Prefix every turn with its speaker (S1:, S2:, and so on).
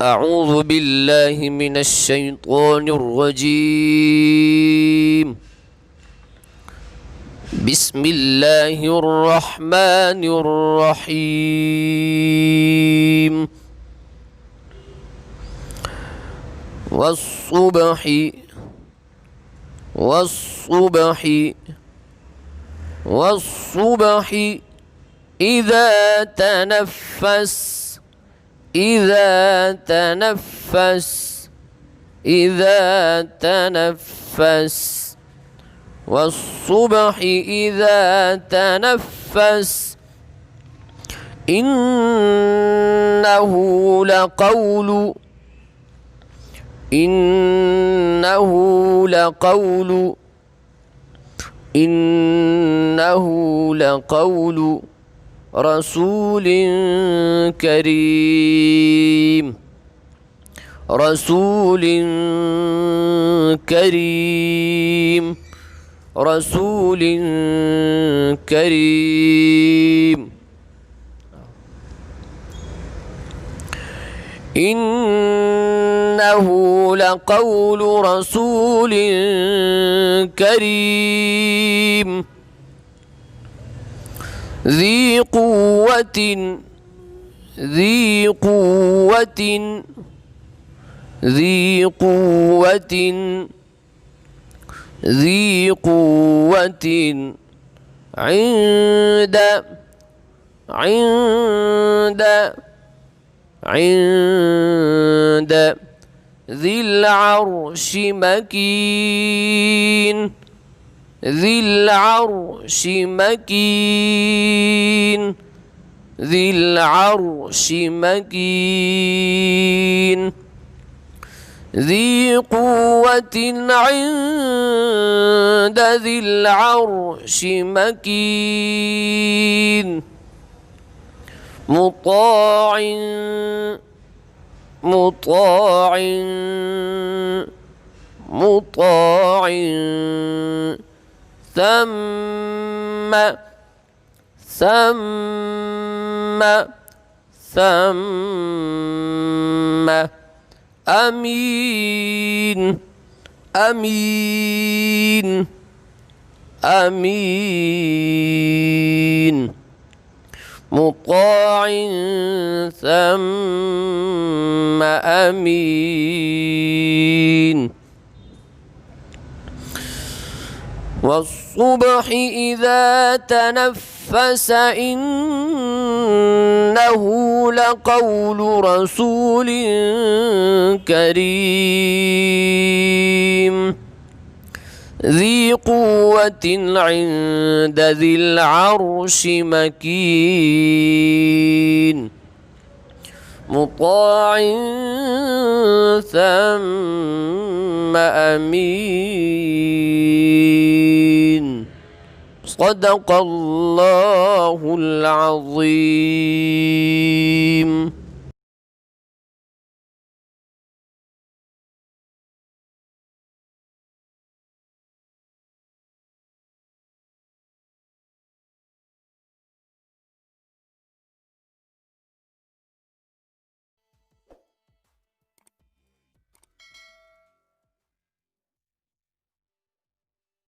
S1: أعوذ بالله من الشيطان الرجيم. بسم الله الرحمن الرحيم. والصبح والصبح والصبح إذا تنفس إذا تنفس إذا تنفس والصبح إذا تنفس إنه لقول إنه لقول إنه لقول رسول كريم رسول كريم رسول كريم إنه لقول رسول كريم ذي قوة ذي قوة ذي قوة ذي قوة عند عند عند ذي العرش مكين ذي العرش مكين ذي العرش مكين ذي قوة عند ذي العرش مكين مطاع مطاع مطاع ثم ثم ثم أمين أمين أمين مطاع ثم أمين والصبح إذا تنفس إنه لقول رسول كريم ذي قوة عند ذي العرش مكين مطاع ثم أمين صدق الله العظيم.